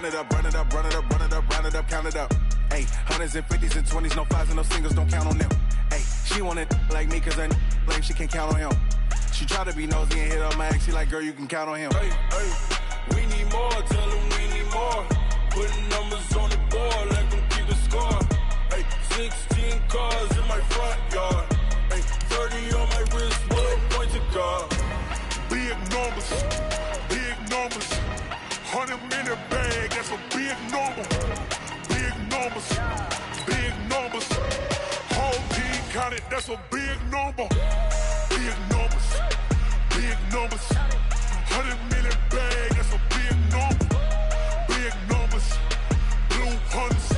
run it up, run it up, run it up, run it up, run it up, count it up. Hey, hundreds and fifties and 20s, no fives and no singles, don't count on them. Hey, she wanted like me cause her like she can't count on him. She try to be nosy and hit up my ex, she like, girl, you can count on him. Hey, we need more, tell them we need more. Putting numbers on the board, let them keep the score. Hey, 16 cars in my front yard. Hey, 30 on my wrist, bullet point to God. Big numbers, big numbers. 100-minute bag, that's a big number. Big numbers, big numbers. Whole team counted, that's a big number. Big numbers, big numbers. 100-minute bag, that's a big number. Big numbers, blue hunts.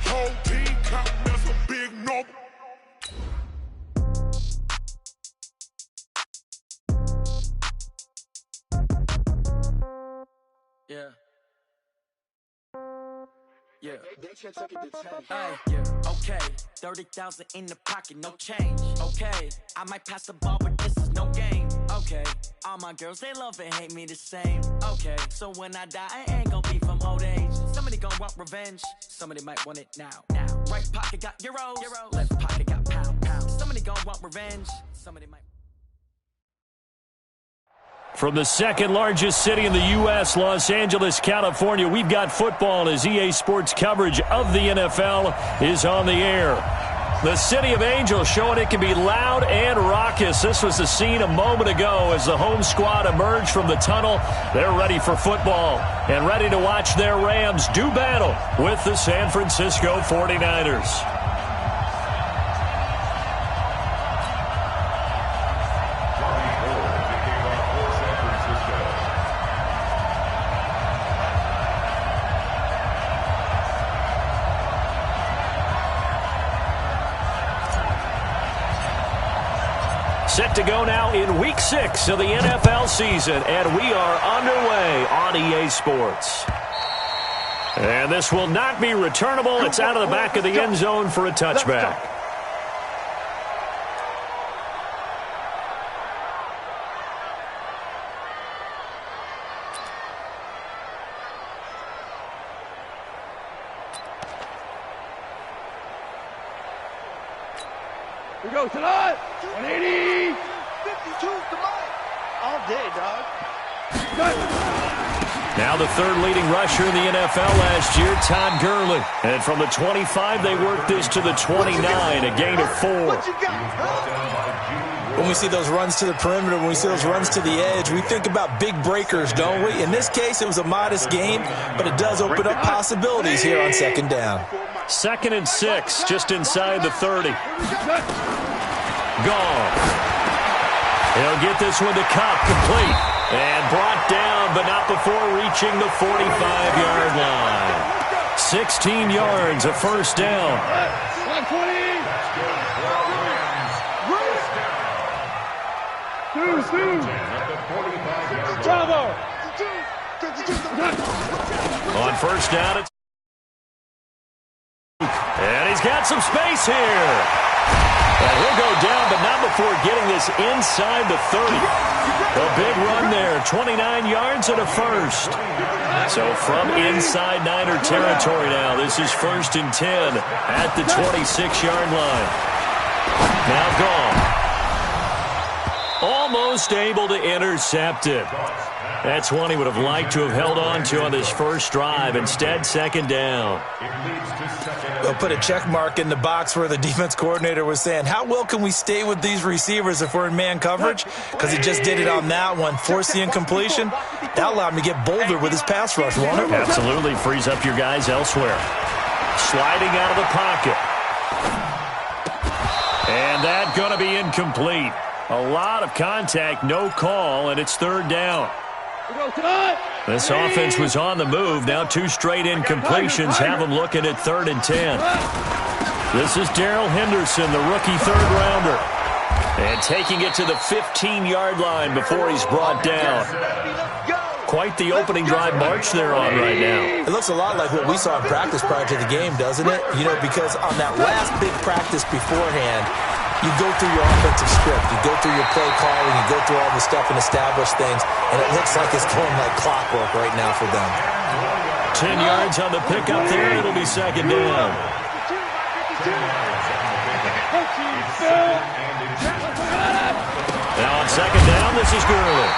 Whole team counting, that's a big number. Yeah. Okay, 30,000 in the pocket, no change. Okay, I might pass the ball, but this is no game. Okay, all my girls, they love and hate me the same. Okay, so when I die, I ain't gonna be from old age. Somebody gonna want revenge, somebody might want it now. Right pocket got euros, left pocket got pound. Somebody gonna want revenge, somebody might. From the second largest city in the U.S., Los Angeles, California, we've got football as EA Sports coverage of the NFL is on the air. The City of Angels showing it can be loud and raucous. This was the scene a moment ago as the home squad emerged from the tunnel. They're ready for football and ready to watch their Rams do battle with the San Francisco 49ers. Set to go now in Week 6 of the NFL season, and we are underway on EA Sports. And this will not be returnable. It's out of the back of the end zone for a touchback. We go tonight. 180. 52, come on. All day, dog. Now the third leading rusher in the NFL last year, Todd Gurley. And from the 25, they worked this to the 29, a gain of 4. When we see those runs to the perimeter, when we see those runs to the edge, we think about big breakers, don't we? In this case, it was a modest gain, but it does open up possibilities here on second down. 2nd and 6, just inside the 30. Gone. He'll get this one to Kupp, complete. And brought down, but not before reaching the 45-yard line. 16 yards, a first down. 120. On first down, it's... And he's got some space here. And he'll go down, but not before getting this inside the 30. A big run there, 29 yards and a first. So from inside Niner territory now, this is 1st and 10 at the 26-yard line. Now gone. Almost able to intercept it. That's one he would have liked to have held on to on this first drive. Instead, second down. They'll put a check mark in the box where the defense coordinator was saying, how well can we stay with these receivers if we're in man coverage? Because he just did it on that one. Force the incompletion. That allowed him to get bolder with his pass rush, won't it? Absolutely. Frees up your guys elsewhere. Sliding out of the pocket. And that's going to be incomplete. A lot of contact, no call, and it's third down. This offense was on the move. Now 2 straight incompletions have them looking at 3rd and 10. This is Darrell Henderson, the rookie third-rounder. And taking it to the 15-yard line before he's brought down. Quite the opening drive march they're on right now. It looks a lot like what we saw in practice prior to the game, doesn't it? You know, because on that last big practice beforehand, you go through your offensive script, you go through your play calling, you go through all the stuff and establish things, and it looks like it's going like clockwork right now for them. 10 yards on the pickup there. It'll be second down. Now on second down, this is Gurley.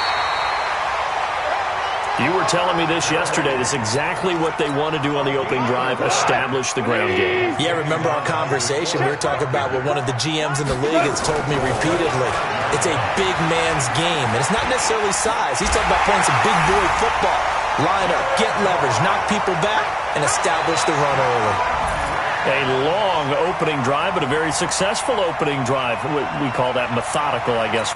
You were telling me this yesterday. This is exactly what they want to do on the opening drive, establish the ground game. Yeah, remember our conversation? We were talking about what one of the GMs in the league has told me repeatedly. It's a big man's game, and it's not necessarily size. He's talking about playing some big boy football. Line up, get leverage, knock people back, and establish the run early. A long opening drive, but a very successful opening drive. We call that methodical, I guess.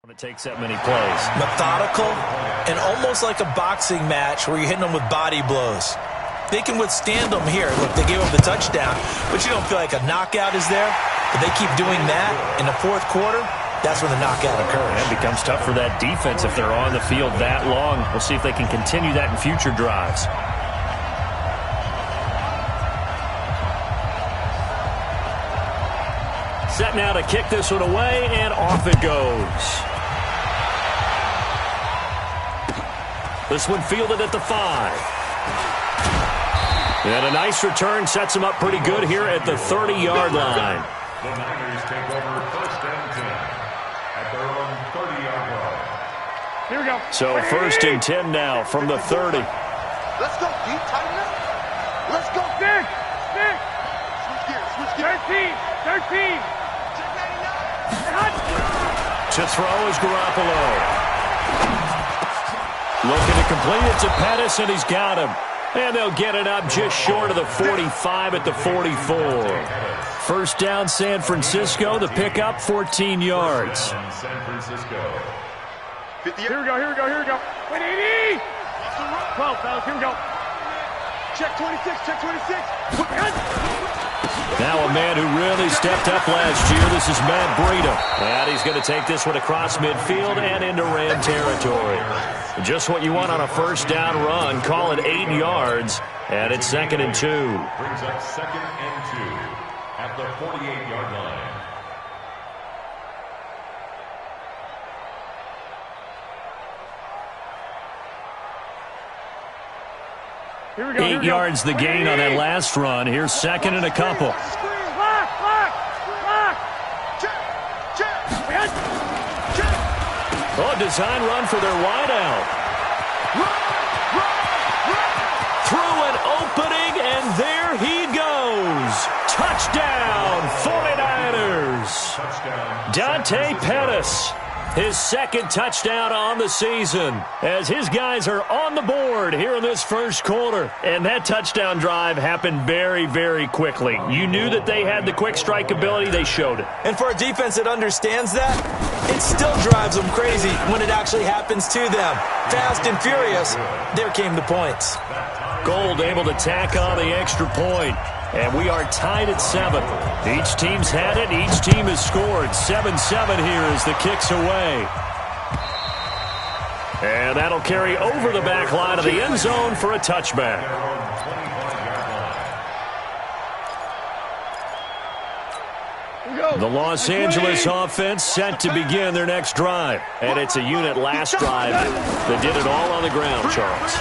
When it takes that many plays. Methodical and almost like a boxing match where you're hitting them with body blows. They can withstand them here. Look, they gave up the touchdown, but you don't feel like a knockout is there. But they keep doing that in the fourth quarter, that's when the knockout occurs. And it becomes tough for that defense if they're on the field that long. We'll see if they can continue that in future drives. Set now to kick this one away, and off it goes. This one fielded at the 5. And a nice return sets him up pretty good here at the 30-yard line. The Niners take over first and 10 at their own 30-yard line. Here we go. So first and 10 now from the 30. Let's go, deep, tighten up. Let's go. Stick. Switch gears. 13. To throw is Garoppolo. Looking to complete it to Pettis, and he's got him. And they'll get it up just short of the 45 at the 44. First down, San Francisco. The pickup, 14 yards. San Francisco. Here we go. 180. 12, fellas, here we go. Check 26. Now a man who really stepped up last year. This is Matt Breida. And he's going to take this one across midfield and into Ram territory. Just what you want on a first down run. Call it 8 yards. And it's second and 2. Brings up second and 2 at the 48-yard line. Here we go. 8 yards the gain on that last run. Here's second and a couple. Oh, design run for their wideout. Through an opening, and there he goes. Touchdown, 49ers. Dante Pettis. His second touchdown on the season as his guys are on the board here in this first quarter. And that touchdown drive happened very, very quickly. You knew that they had the quick strike ability. They showed it. And for a defense that understands that, it still drives them crazy when it actually happens to them. Fast and furious, there came the points. Gold able to tack on the extra point. And we are tied at 7. Each team's had it. Each team has scored. 7-7 here as the kick's away. And that'll carry over the back line of the end zone for a touchback. The Los Angeles offense set to begin their next drive. And it's a unit last drive that did it all on the ground, Charles.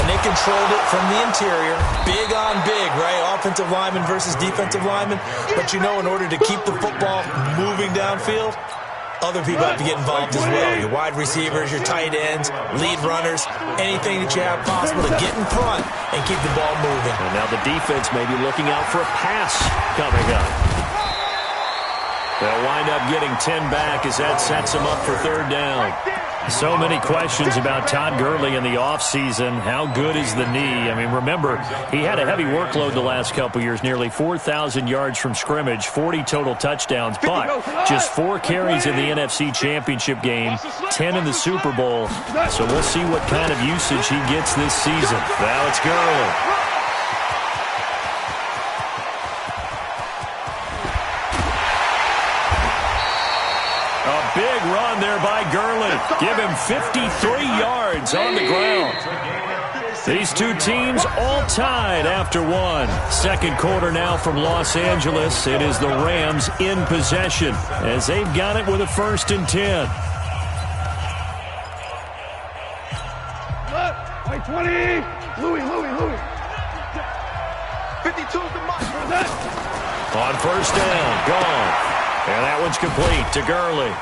And they controlled it from the interior. Big on big, right? Offensive lineman versus defensive lineman. But you know, in order to keep the football moving downfield, other people have to get involved as well. Your wide receivers, your tight ends, lead runners, anything that you have possible to get in front and keep the ball moving. And now the defense may be looking out for a pass coming up. They'll wind up getting 10 back as that sets them up for third down. So many questions about Todd Gurley in the offseason. How good is the knee? I mean, remember, he had a heavy workload the last couple years, nearly 4,000 yards from scrimmage, 40 total touchdowns, but just 4 carries in the NFC Championship game, 10 in the Super Bowl. So we'll see what kind of usage he gets this season. Now it's Gurley. Big run there by Gurley. Give him 53 yards on the ground. These two teams all tied after one. Second quarter now from Los Angeles. It is the Rams in possession as they've got it with a 1st and 10. 20. Louis. 52's the mark. On 1st down, gone. And that one's complete to Gurley.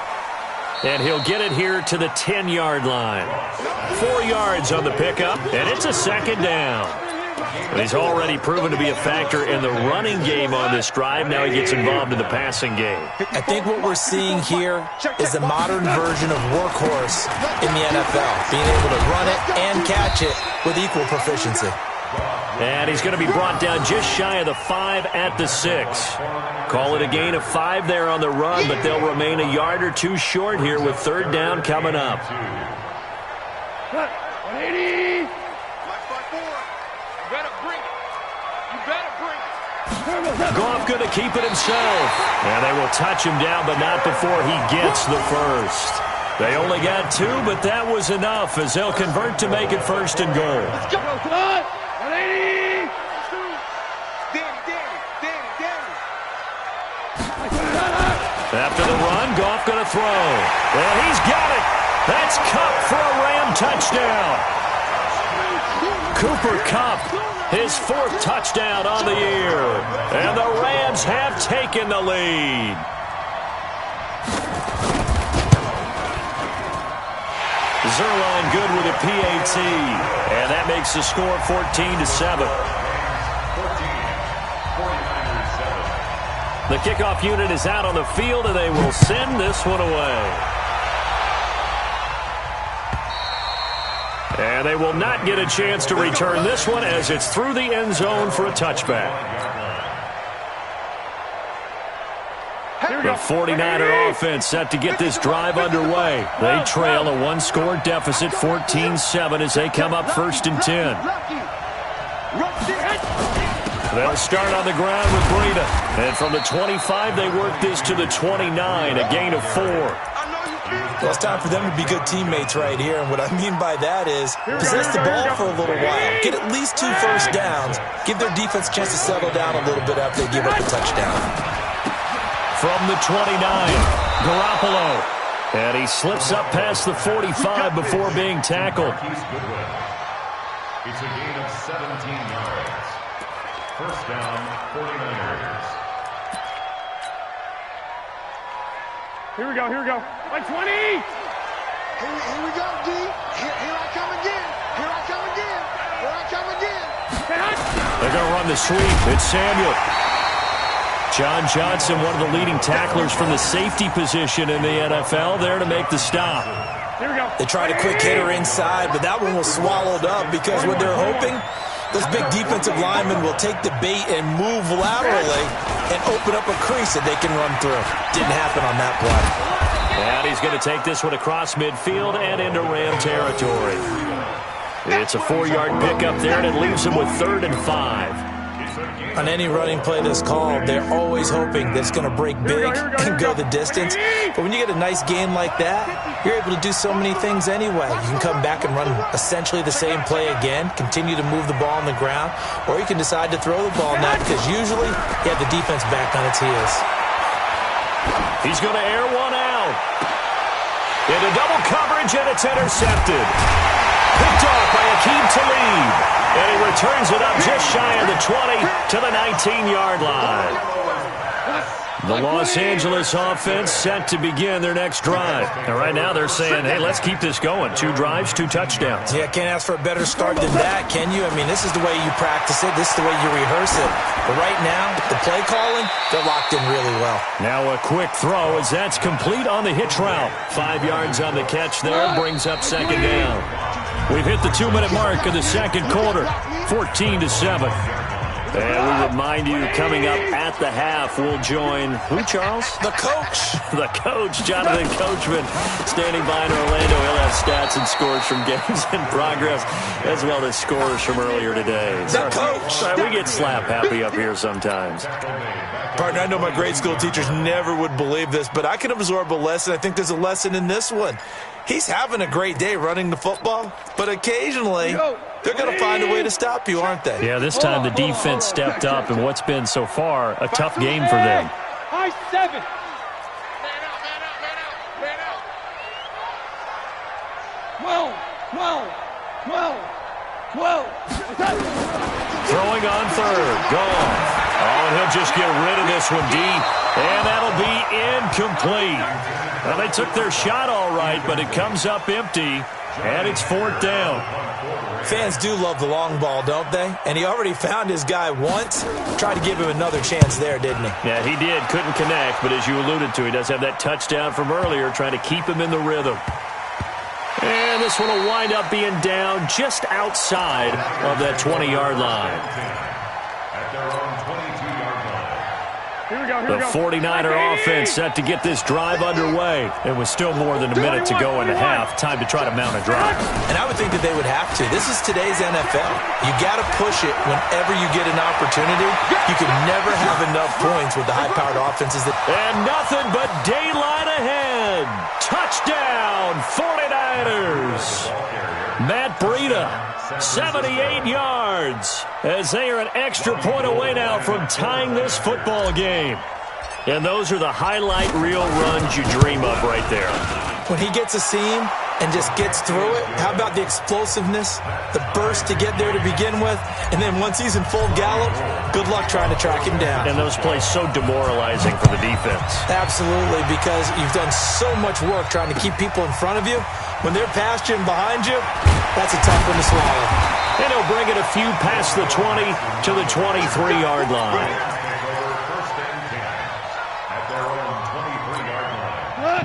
And he'll get it here to the 10-yard line. 4 yards on the pickup, and it's a 2nd down. But he's already proven to be a factor in the running game on this drive. Now he gets involved in the passing game. I think what we're seeing here is the modern version of workhorse in the NFL, being able to run it and catch it with equal proficiency. And he's going to be brought down just shy of the 5 at the 6. Call it a gain of 5 there on the run, but they'll remain a yard or two short here with 3rd down coming up. 180. Goff going to keep it himself. And they will touch him down, but not before he gets the 1st. They only got 2, but that was enough as they'll convert to make it 1st and goal. Let's go. 180. After the run, Goff going to throw. And he's got it. That's Kupp for a Ram touchdown. Cooper Kupp, his 4th touchdown on the year. And the Rams have taken the lead. Zerline good with a PAT. And that makes the score 14-7. The kickoff unit is out on the field, and they will send this one away. And they will not get a chance to return this one as it's through the end zone for a touchback. The 49er offense set to get this drive underway. They trail a 1-score deficit, 14-7, as they come up 1st and 10. They'll start on the ground with Breida. And from the 25, they work this to the 29, a gain of 4. Well, it's time for them to be good teammates right here. And what I mean by that is possess the ball for a little while. Get at least 2 1st downs. Give their defense a chance to settle down a little bit after they give up a touchdown. From the 29, Garoppolo. And he slips up past the 45 before being tackled. It's a gain of 17 yards. 1st down, 49ers. Here we go. 120. Here we go, D. Here I come again. They're going to run the sweep. It's Samuel. John Johnson, one of the leading tacklers from the safety position in the NFL, there to make the stop. Here we go. They tried a quick hitter inside, but that one was swallowed up because what they're hoping, those big defensive linemen will take the bait and move laterally and open up a crease that they can run through. Didn't happen on that play. And he's going to take this one across midfield and into Ram territory. It's a 4-yard pickup there, and it leaves him with 3rd and 5. On any running play that's called, they're always hoping that it's going to break big and go the distance. But when you get a nice gain like that, you're able to do so many things anyway. You can come back and run essentially the same play again, continue to move the ball on the ground, or you can decide to throw the ball now because usually you have the defense back on its heels. He's going to air one out. Into double coverage, and it's intercepted. Picked off by Akeem Talib. And he returns it up just shy of the 20 to the 19-yard line. The Los Angeles offense set to begin their next drive. And right now they're saying, hey, let's keep this going. 2 drives, 2 touchdowns. Yeah, can't ask for a better start than that, can you? I mean, this is the way you practice it. This is the way you rehearse it. But right now, the play calling, they're locked in really well. Now a quick throw as that's complete on the hitch route. 5 yards on the catch there, brings up second down. We've hit the 2-minute mark of the second quarter, 14-7. And we remind you, coming up at the half, we'll join who, Charles? The coach. The coach, Jonathan Coachman, standing by in Orlando. He'll have stats and scores from games in progress, as well as scores from earlier today. The coach. We get slap happy up here sometimes. Partner, I know my grade school teachers never would believe this, but I can absorb a lesson. I think there's a lesson in this one. He's having a great day running the football, but occasionally they're going to find a way to stop you, aren't they? Yeah, this time the defense stepped up in what's been so far a tough game for them. High 7. Well. Throwing on third. Gone. Oh, and he'll just get rid of this one deep. And that'll be incomplete. Well, they took their shot all right, but it comes up empty. And it's 4th down. Fans do love the long ball, don't they? And he already found his guy once. Tried to give him another chance there, didn't he? Yeah, he did. Couldn't connect, but as you alluded to, he does have that touchdown from earlier, trying to keep him in the rhythm. And this one will wind up being down just outside of that 20-yard line. At their own 22-yard line. Here we go. The 49er offense set to get this drive underway. And with still more than a minute to go in the half, time to try to mount a drive. And I would think that they would have to. This is today's NFL. You got to push it whenever you get an opportunity. You can never have enough points with the high-powered offenses. And nothing but daylight ahead. Touchdown, 49ers. Matt Breida, 78 yards, as they are an extra point away now from tying this football game. And those are the highlight reel runs you dream of right there. When he gets a seam and just gets through it, how about the explosiveness, the burst to get there to begin with, and then once he's in full gallop, good luck trying to track him down. And those plays so demoralizing for the defense. Absolutely, because you've done so much work trying to keep people in front of you. When they're past you and behind you, that's a tough one to swallow. And he'll bring it a few past the 20 to the 23-yard line.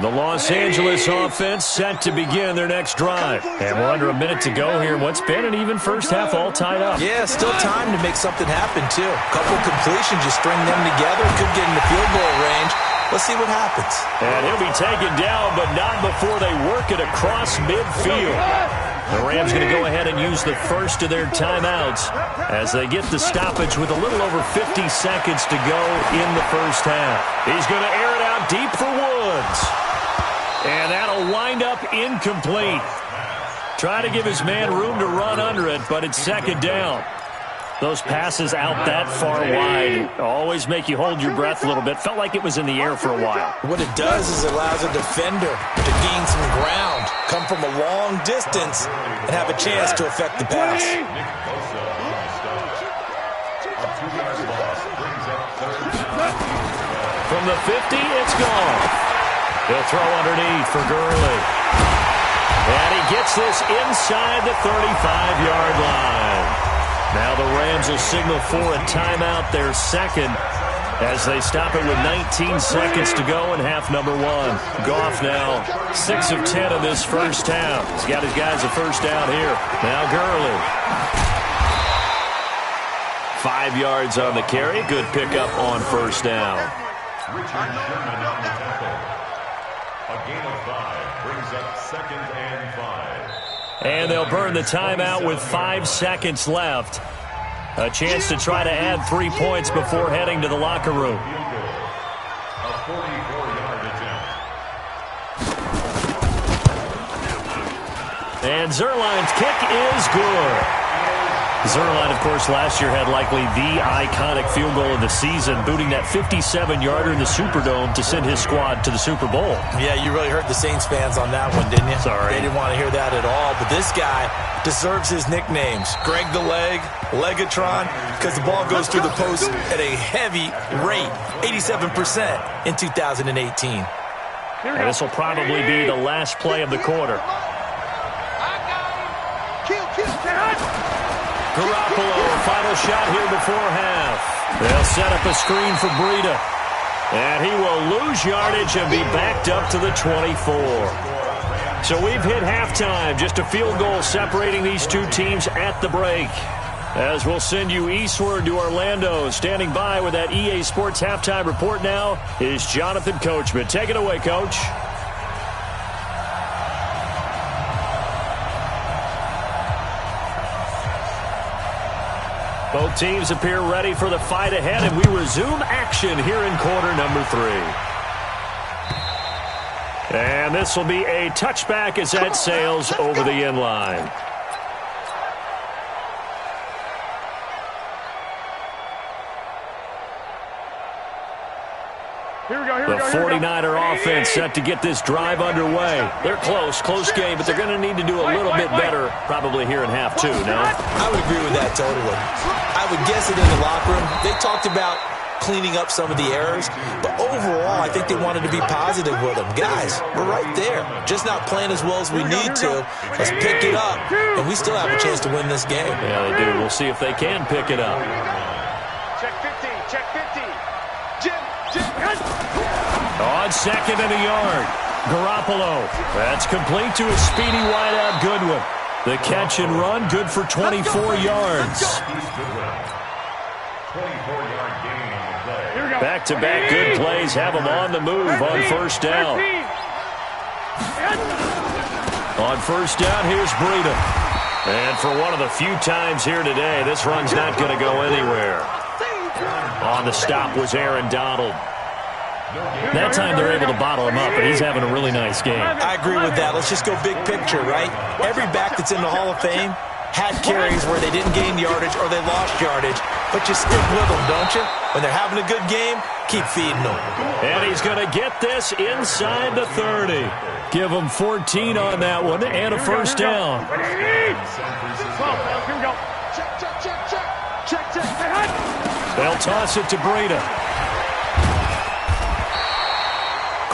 The Los Angeles offense set to begin their next drive. And we're under a minute to go here. What's been an even first half all tied up. Yeah, still time to make something happen, too. A couple completions, you string them together, could get in the field goal range. Let's see what happens. And he'll be taken down, but not before they work it across midfield. The Rams going to go ahead and use the first of their timeouts as they get the stoppage with a little over 50 seconds to go in the first half. He's going to air it out deep for Woods. And that'll wind up incomplete. Try to give his man room to run under it, but it's second down. Those passes out that far wide always make you hold your breath a little bit. Felt like it was in the air for a while. What it does is it allows a defender to gain some ground, come from a long distance, and have a chance to affect the pass. From the 50, it's gone. He'll throw underneath for Gurley. And he gets this inside the 35-yard line. Now the Rams will signal for a timeout, their second, as they stop it with 19 seconds to go in half number 1. Goff now 6 of 10 in this first half. He's got his guys a first down here. Now Gurley. 5 yards on the carry. Good pickup on first down. Richard Sherman on the tackle. A gain of 5 brings up 2nd and 5. And they'll burn the timeout with 5 seconds left. A chance to try to add 3 points before heading to the locker room. A 44-yard attempt. And Zerline's kick is good. Zerline, of course, last year had likely the iconic field goal of the season, booting that 57-yarder in the Superdome to send his squad to the Super Bowl. Yeah, you really hurt the Saints fans on that one, didn't you? Sorry. They didn't want to hear that at all. But this guy deserves his nicknames. Greg the Leg, Legatron, because the ball goes through the post at a heavy rate, 87% in 2018. And this will probably be the last play of the quarter. Garoppolo, final shot here before half. They'll set up a screen for Breida. And he will lose yardage and be backed up to the 24. So we've hit halftime. Just a field goal separating these two teams at the break. As we'll send you eastward to Orlando. Standing by with that EA Sports halftime report now is Jonathan Coachman. Take it away, Coach. Both teams appear ready for the fight ahead, and we resume action here in quarter number 3. And this will be a touchback as that sails over the end line. The 49er offense set to get this drive underway. They're close game, but they're going to need to do a little bit better probably here in half 2, no? I would agree with that totally. I would guess it in the locker room. They talked about cleaning up some of the errors, but overall, I think they wanted to be positive with them. Guys, we're right there. Just not playing as well as we need to. Let's pick it up, and we still have a chance to win this game. Yeah, they do. We'll see if they can pick it up. Check 50, check 50. On second and a yard. Garoppolo. That's complete to a speedy wideout Goodwin. The catch and run, good for 24 yards. 24-yard gain on the play. Back-to-back good plays have them on the move on first down. On first down, here's Breida. And for one of the few times here today, this run's not going to go anywhere. On the stop was Aaron Donald. That time they're able to bottle him up, but he's having a really nice game. I agree with that. Let's just go big picture, right? Every back that's in the Hall of Fame had carries where they didn't gain yardage or they lost yardage, but you stick with them, don't you? When they're having a good game, keep feeding them. And he's going to get this inside the 30. Give him 14 on that one and a first down. They'll toss it to Breida.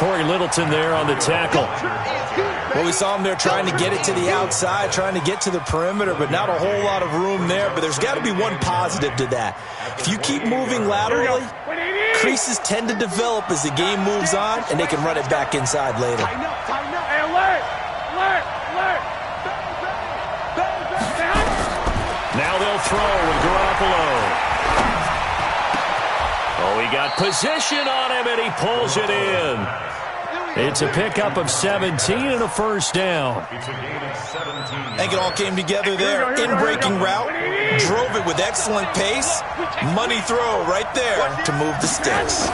Corey Littleton there on the tackle. Well, we saw him there trying to get it to the outside, trying to get to the perimeter, but not a whole lot of room there. But there's got to be one positive to that. If you keep moving laterally, creases tend to develop as the game moves on, and they can run it back inside later. Now they'll throw with Garoppolo. Oh, he got position on him, and he pulls it in. It's a pickup of 17 and a first down. It's a gain of 17. I think it all came together there. In-breaking route, drove it with excellent pace. Money throw right there to move the sticks.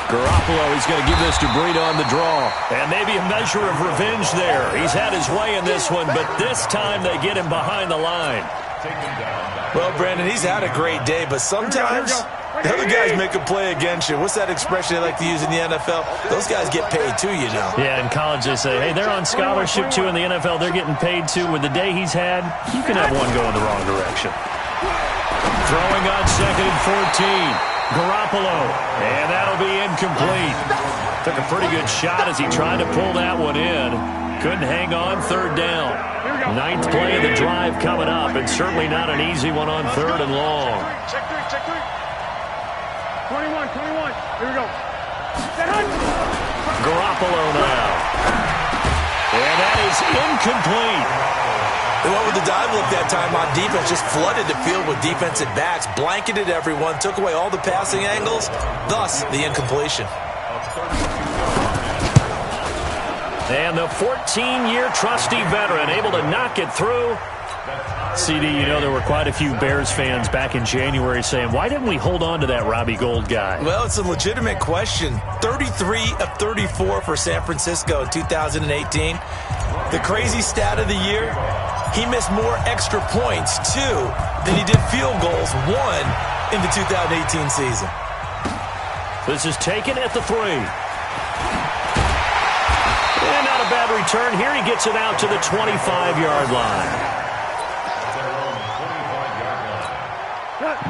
Garoppolo, he's going to give this to Breida on the draw. And maybe a measure of revenge there. He's had his way in this one, but this time they get him behind the line. Well, Brandon, he's had a great day, but sometimes the other guys make a play against you. What's that expression they like to use in the NFL? Those guys get paid too, you know. Yeah, in college they say, hey, they're on scholarship too. In the NFL, they're getting paid too. With the day he's had, you can have one go in the wrong direction. Throwing on second and 14. Garoppolo, and that'll be incomplete. Took a pretty good shot as he tried to pull that one in. Couldn't hang on, third down. Ninth play of the drive coming up, and certainly not an easy one on third and long. Check three. 21. Here we go. Garoppolo now. And that is incomplete. They went with the dive look that time on defense, just flooded the field with defensive backs, blanketed everyone, took away all the passing angles, thus the incompletion. And the 14-year trusty veteran able to knock it through. CD, you know there were quite a few Bears fans back in January saying, why didn't we hold on to that Robbie Gould guy? Well, it's a legitimate question. 33 of 34 for San Francisco in 2018. The crazy stat of the year, He missed more extra points, 2, than he did field goals, 1, in the 2018 season. This is taken at the 3. And not a bad return here. He gets it out to the 25-yard line.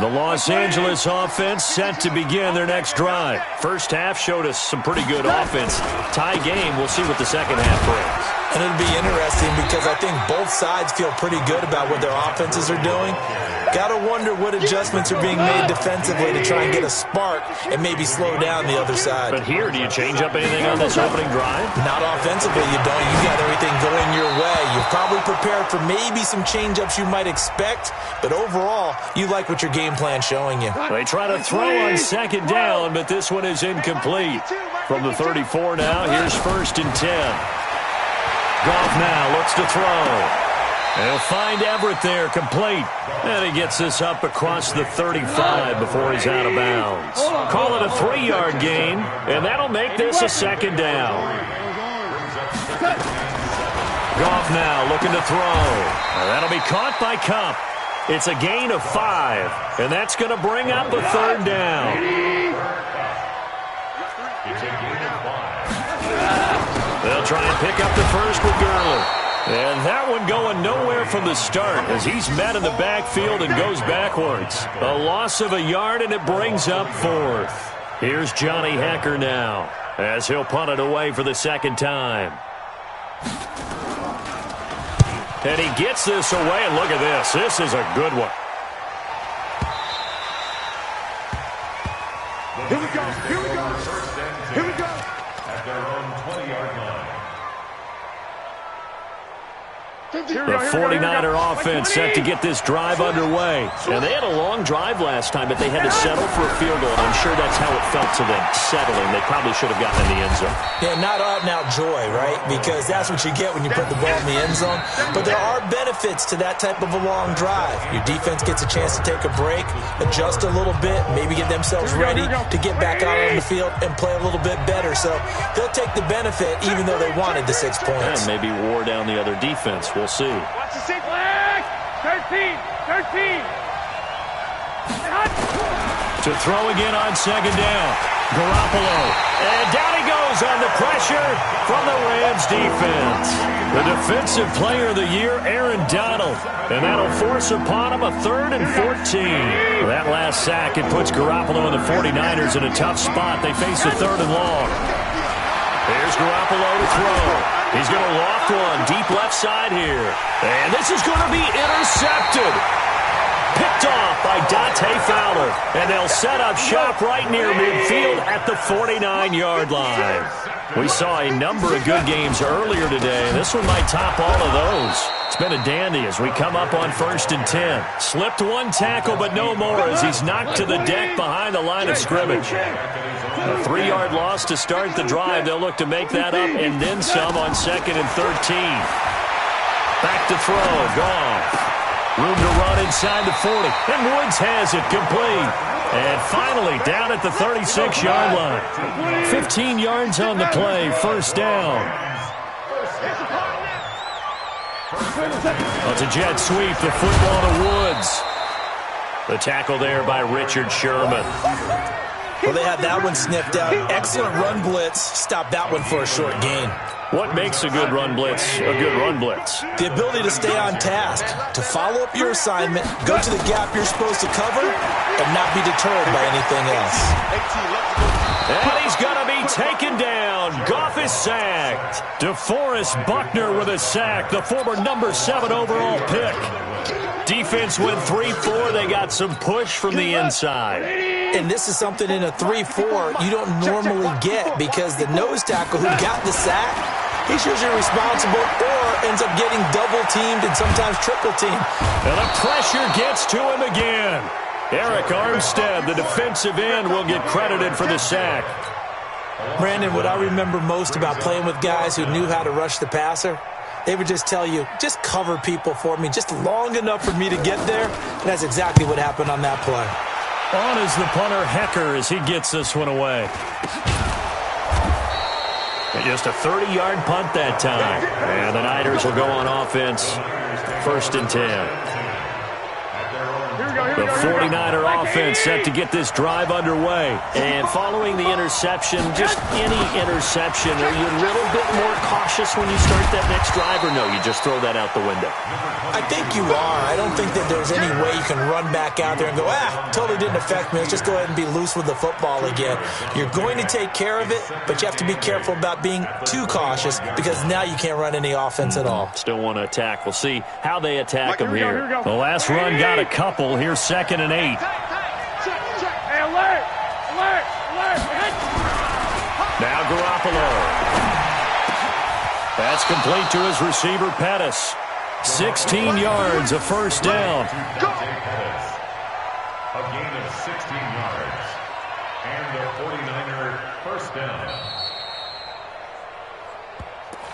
The Los Angeles offense set to begin their next drive. First half showed us some pretty good offense. Tie game. We'll see what the second half brings. And it'll be interesting because I think both sides feel pretty good about what their offenses are doing. Got to wonder what adjustments are being made defensively to try and get a spark and maybe slow down the other side. But here, do you change up anything on this opening drive? Not offensively, you don't. You got everything going your way. You're probably prepared for maybe some change-ups you might expect, but overall, you like what your game plan's showing you. They try to throw on second down, but this one is incomplete. From the 34 now, here's 1st and 10. Goff now looks to throw. He'll find Everett there, complete. And he gets this up across the 35 before he's out of bounds. Call it a 3-yard gain, and that'll make this a second down. Goff now looking to throw. And that'll be caught by Kupp. It's a gain of 5, and that's going to bring up a 3rd down. It's a gain of 5. They'll try and pick up the first with Gurley. And that one going nowhere from the start as he's met in the backfield and goes backwards. A loss of a yard, and it brings up 4th. Here's Johnny Hekker now as he'll punt it away for the second time. And he gets this away, and look at this. This is a good one. Here we go. Here we go. Here we go. At their own 20-yard line. The 49er offense set to get this drive underway. And they had a long drive last time, but they had to settle for a field goal. I'm sure that's how it felt to them, settling. They probably should have gotten in the end zone. Yeah, not out-and-out joy, right? Because that's what you get when you put the ball in the end zone. But there are benefits to that type of a long drive. Your defense gets a chance to take a break, adjust a little bit, maybe get themselves ready to get back out on the field and play a little bit better. So they'll take the benefit even though they wanted the 6 points. And maybe wore down the other defense. We'll see. Watch the 6 flag. 13. To throw again on second down. Garoppolo. And down he goes on the pressure from the Rams defense. The defensive player of the year, Aaron Donald. And that'll force upon him a 3rd and 14. That last sack, it puts Garoppolo and the 49ers in a tough spot. They face a 3rd and long. Here's Garoppolo to throw. He's going to loft one deep left side here. And this is going to be intercepted. Picked off by Dante Fowler. And they'll set up shop right near midfield at the 49-yard line. We saw a number of good games earlier today. This one might top all of those. It's been a dandy as we come up on 1st and 10. Slipped one tackle, but no more as he's knocked to the deck behind the line of scrimmage. A 3-yard loss to start the drive. They'll look to make that up and then some on 2nd and 13. Back to throw. Goff. Room to run inside the 40. And Woods has it complete. And finally down at the 36-yard line. 15 yards on the play. 1st down. It's a jet sweep. The football to Woods. The tackle there by Richard Sherman. Well, they had that one sniffed out. Excellent run blitz. Stop that one for a short gain. What makes a good run blitz a good run blitz? The ability to stay on task, to follow up your assignment, go to the gap you're supposed to cover, and not be deterred by anything else. And he's going to be taken down. Goff is sacked. DeForest Buckner with a sack, the former number 7 overall pick. Defense went 3-4. They got some push from the inside. And this is something in a 3-4 you don't normally get because the nose tackle who got the sack, he's usually responsible or ends up getting double-teamed and sometimes triple-teamed. And the pressure gets to him again. Eric Armstead, the defensive end, will get credited for the sack. Brandon, what I remember most about playing with guys who knew how to rush the passer, they would just tell you, just cover people for me, just long enough for me to get there. And that's exactly what happened on that play. On is the punter, Hekker, as he gets this one away. Just a 30-yard punt that time. And the Niners will go on offense. 1st and 10. The 49er offense set to get this drive underway. And following the interception, just any interception, are you a little bit more cautious when you start that next drive, or no, you just throw that out the window? I think you are. I don't think that there's any way you can run back out there and go, totally didn't affect me. Let's just go ahead and be loose with the football again. You're going to take care of it, but you have to be careful about being too cautious because now you can't run any offense at all. Still want to attack. We'll see how they attack them here. The last run got a couple. Here's 2nd and 8. Hey, alert! Now Garoppolo. That's complete to his receiver, Pettis. 16 yards, a 1st down. A gain of 16 yards. And the 49er 1st down.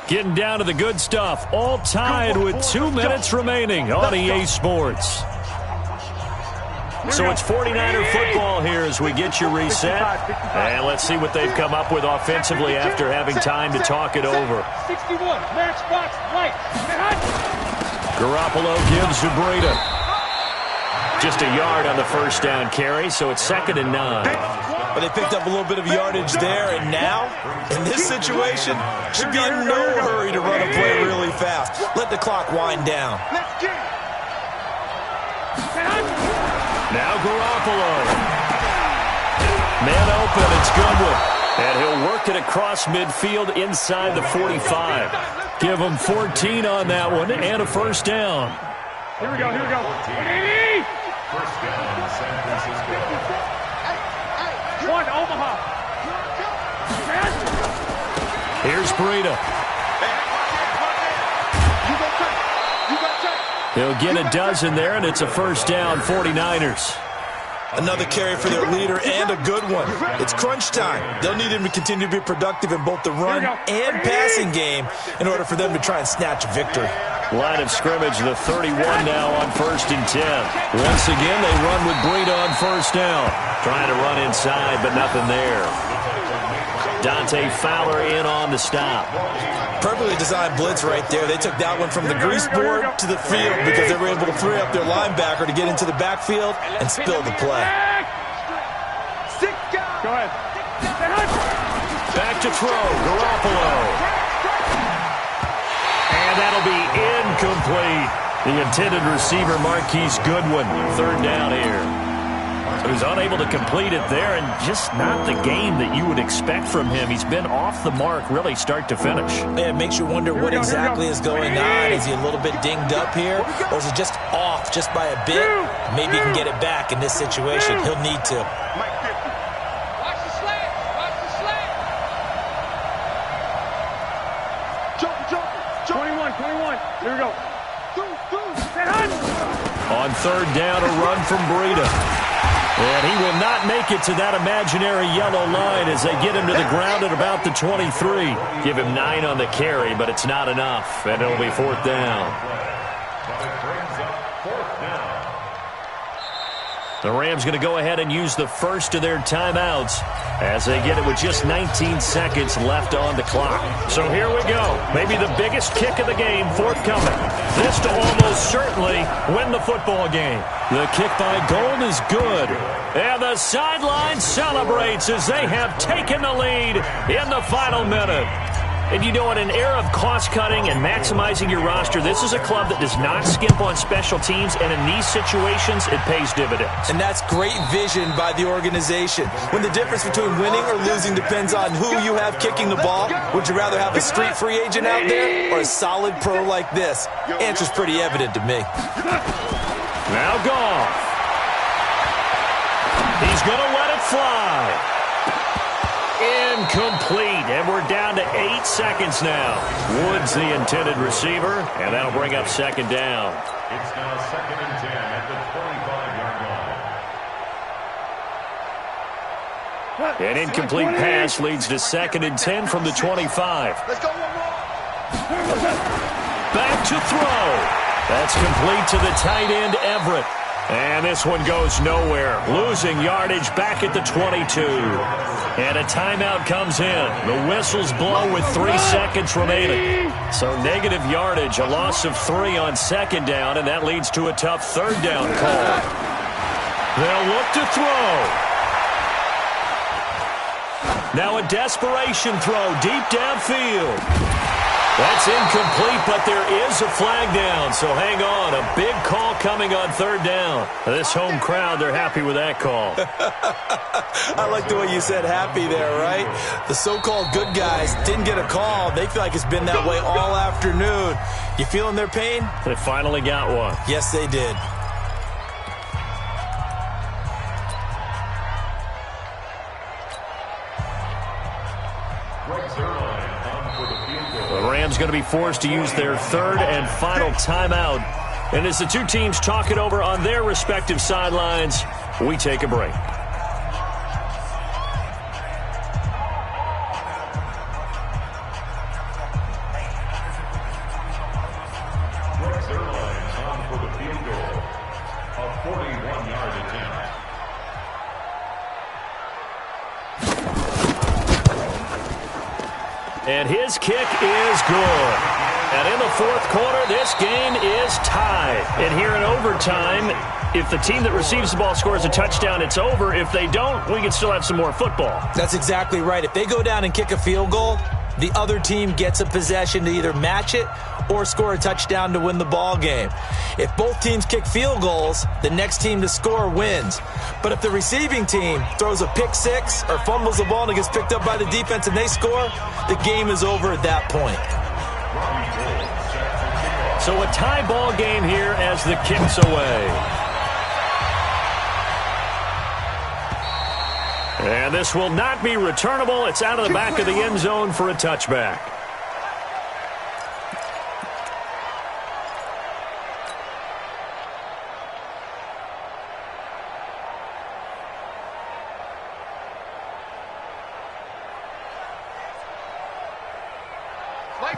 Getting down to the good stuff. All tied with 2 minutes remaining on EA Sports. So it's 49er football here as we get you reset. And let's see what they've come up with offensively after having time to talk it over. 61, matchbox, right. Garoppolo gives to Breida. Just a yard on the 1st down carry, so it's 2nd and 9. But they picked up a little bit of yardage there, and now, in this situation, should be in no hurry to run a play really fast. Let the clock wind down. Now Garoppolo. Man open, it's Goodwin. And he'll work it across midfield inside the 45. Give him 14 on that one and a 1st down. Here we go. 1st down, San Francisco. One, Omaha. Here's Breida. He'll get a dozen there, and it's a 1st down, 49ers. Another carry for their leader and a good one. It's crunch time. They'll need him to continue to be productive in both the run and passing game in order for them to try and snatch a victory. Line of scrimmage, the 31 now on 1st and 10. Once again, they run with Breida on 1st down. Trying to run inside, but nothing there. Dante Fowler in on the stop. Perfectly designed blitz right there. They took that one from the grease board to the field because they were able to free up their linebacker to get into the backfield and spill the play. Go ahead. Back to throw, Garoppolo. And that'll be incomplete. The intended receiver, Marquise Goodwin. 3rd down here. He was unable to complete it there, and just not the game that you would expect from him. He's been off the mark, really, start to finish. Yeah, it makes you wonder what exactly is going on. Is he a little bit dinged up here, or is he just off just by a bit? Maybe he can get it back in this situation. He'll need to. Watch the slant. Jump. 21. Here we go. On 3rd down, a run from Breida. And he will not make it to that imaginary yellow line as they get him to the ground at about the 23. Give him 9 on the carry, but it's not enough, and it'll be 4th down. The Rams going to go ahead and use the first of their timeouts as they get it with just 19 seconds left on the clock. So here we go. Maybe the biggest kick of the game forthcoming. This to almost certainly win the football game. The kick by Gold is good. And the sideline celebrates as they have taken the lead in the final minute. And you know, in an era of cost-cutting and maximizing your roster, this is a club that does not skimp on special teams, and in these situations, it pays dividends. And that's great vision by the organization. When the difference between winning or losing depends on who you have kicking the ball, would you rather have a street free agent out there or a solid pro like this? Answer's pretty evident to me. Now Goff. He's going to let it fly. Incomplete, and we're down to 8 seconds now. Woods the intended receiver, and that'll bring up 2nd down. It's now 2nd and 10 at the 25-yard line. An incomplete pass leads to 2nd and 10 from the 25. Let's go one more. Back to throw. That's complete to the tight end, Everett. And this one goes nowhere. Losing yardage back at the 22. And a timeout comes in. The whistle's blow with 3 seconds remaining. So negative yardage, a loss of 3 on second down, and that leads to a tough third down call. They'll look to throw. Now a desperation throw deep downfield. That's incomplete, but there is a flag down, so hang on. A big call coming on third down. This home crowd, they're happy with that call. I like the way you said happy there, right? The so-called good guys didn't get a call. They feel like it's been that way all afternoon. You feeling their pain? They finally got one. Yes, they did. The Rams going to be forced to use their third and final timeout. And as the two teams talk it over on their respective sidelines, we take a break. And his kick is good. And in the fourth quarter, this game is tied. And here in overtime, if the team that receives the ball scores a touchdown, it's over. If they don't, we can still have some more football. That's exactly right. If they go down and kick a field goal, the other team gets a possession to either match it or score a touchdown to win the ball game. If both teams kick field goals, the next team to score wins. But if the receiving team throws a pick six or fumbles the ball and it gets picked up by the defense and they score, the game is over at that point. So a tie ball game here as the kick's away. And this will not be returnable. It's out of the back of the end zone for a touchback.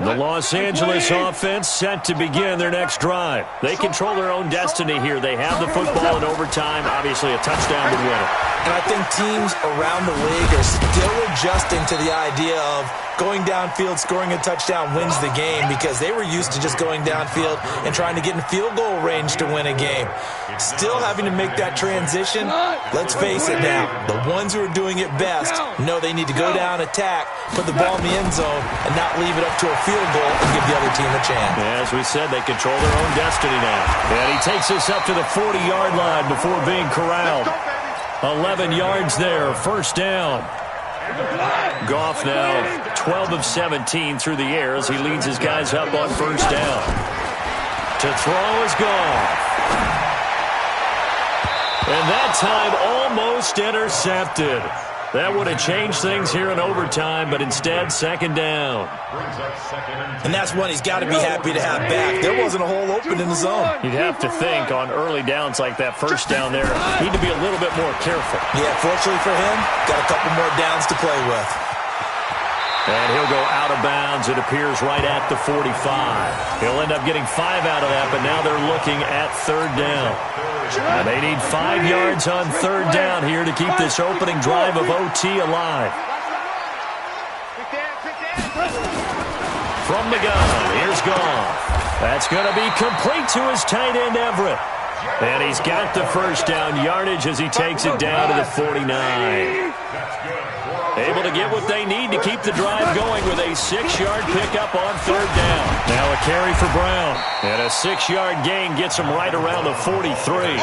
The Los Angeles offense set to begin their next drive. They control their own destiny here. They have the football in overtime. Obviously, a touchdown would win it. And I think teams around the league are still adjusting to the idea of going downfield, scoring a touchdown wins the game, because they were used to just going downfield and trying to get in field goal range to win a game. Still having to make that transition. Let's face it now, the ones who are doing it best know they need to go down, attack, put the ball in the end zone, and not leave it up to a field goal and give the other team a chance. As we said, they control their own destiny now. And he takes us up to the 40-yard line before being corralled. 11 yards there, first down. Goff now 12 of 17 through the air as he leads his guys up on first down. To throw is Goff. And that time almost intercepted. That would have changed things here in overtime, but instead, second down. And that's one he's got to be happy to have back. There wasn't a hole open in the zone. You'd have to think on early downs like that first down there, need to be a little bit more careful. Yeah, fortunately for him, got a couple more downs to play with. And he'll go out of bounds, it appears, right at the 45. He'll end up getting 5 out of that, but now they're looking at third down. And they need 5 yards on third down here to keep this opening drive of OT alive. From the gun, here's Goff. That's going to be complete to his tight end, Everett. And he's got the first down yardage as he takes it down to the 49. Able to get what they need to keep the drive going with a 6-yard pickup on third down. Now a carry for Brown. And a 6-yard gain gets him right around the 43.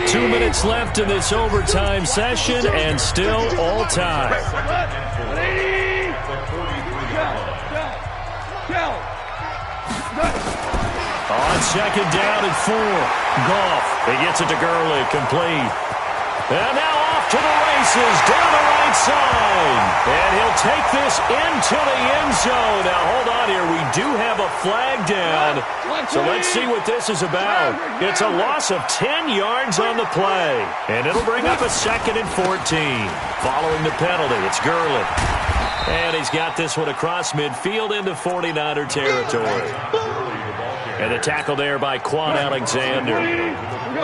2 minutes left in this overtime session and still all tied. On second down and 4. Goff. He gets it to Gurley. Complete. And now off to the races down the right side. And he'll take this into the end zone. Now, hold on here. We do have a flag down. So let's see what this is about. It's a loss of 10 yards on the play. And it'll bring up a 2nd and 14. Following the penalty, it's Gurley. And he's got this one across midfield into 49er territory. And the tackle there by Quan Alexander.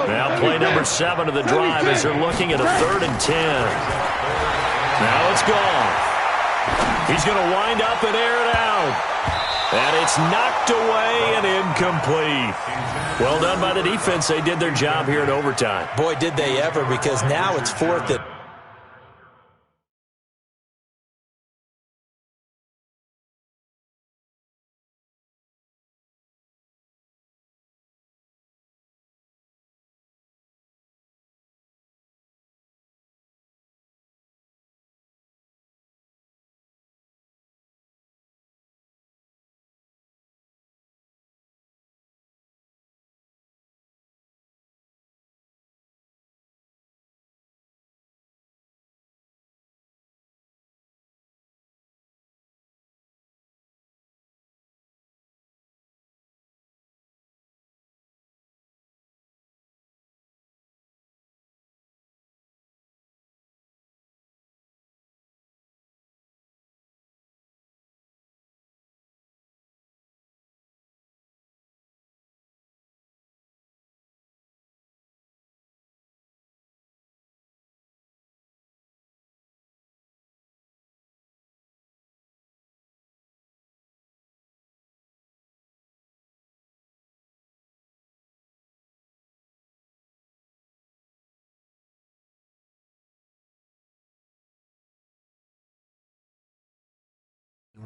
Now play number 7 of the drive as they're looking at a 3rd and 10. Now it's gone. He's going to wind up and air it out. And it's knocked away and incomplete. Well done by the defense. They did their job here in overtime. Boy, did they ever, because now it's 4th and...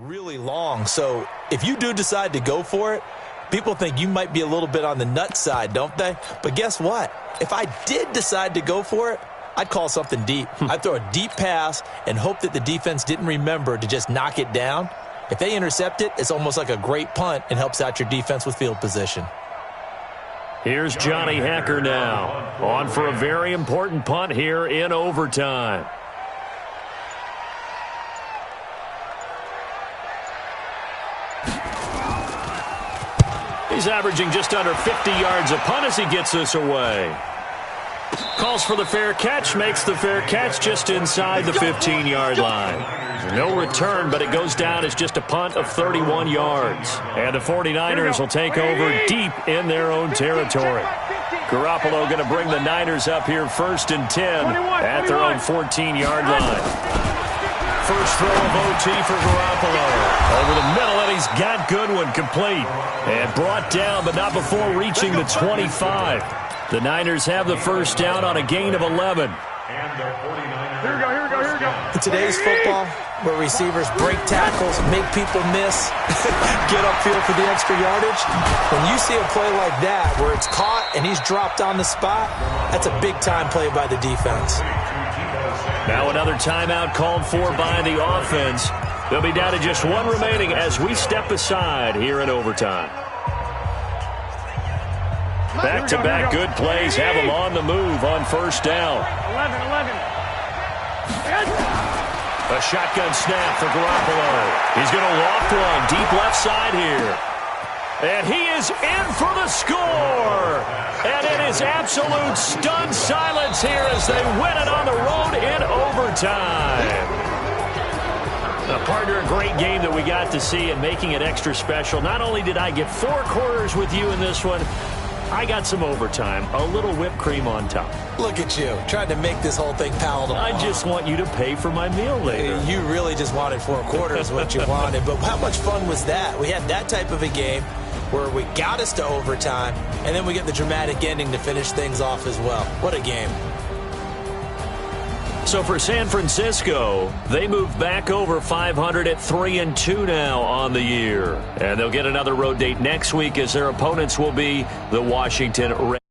really long, so if you do decide to go for it, people think you might be a little bit on the nut side, don't they? But guess what? If I did decide to go for it, I'd call something deep. I'd throw a deep pass and hope that the defense didn't remember to just knock it down. If they intercept it, it's almost like a great punt and helps out your defense with field position. Here's Johnny Hecker now, on for a very important punt here in overtime. He's averaging just under 50 yards a punt as he gets this away. Calls for the fair catch, makes the fair catch just inside the 15-yard line. No return, but it goes down as just a punt of 31 yards. And the 49ers will take over deep in their own territory. Garoppolo going to bring the Niners up here 1st and 10 at their own 14-yard line. First throw of OT for Garoppolo. Over the middle, and he's got Goodwin complete. And brought down, but not before reaching the 25. The Niners have the first down on a gain of 11. Here we go. In today's football, where receivers break tackles, make people miss, get upfield for the extra yardage, when you see a play like that where it's caught and he's dropped on the spot, that's a big-time play by the defense. Now another timeout called for by the offense. They'll be down to just one remaining as we step aside here in overtime. Back-to-back good plays have them on the move on first down. 11. A shotgun snap for Garoppolo. He's going to loft one deep left side here. And he is in for the score. And it is absolute stunned silence here as they win it on the road in overtime. Partner, a great game that we got to see and making it extra special. Not only did I get 4 quarters with you in this one, I got some overtime, a little whipped cream on top. Look at you, trying to make this whole thing palatable. I just want you to pay for my meal later. You really just wanted 4 quarters what you wanted, but how much fun was that? We had that type of a game where we got us to overtime, and then we get the dramatic ending to finish things off as well. What a game. So for San Francisco, they move back over 500 at 3-2 now on the year. And they'll get another road date next week as their opponents will be the Washington Redskins.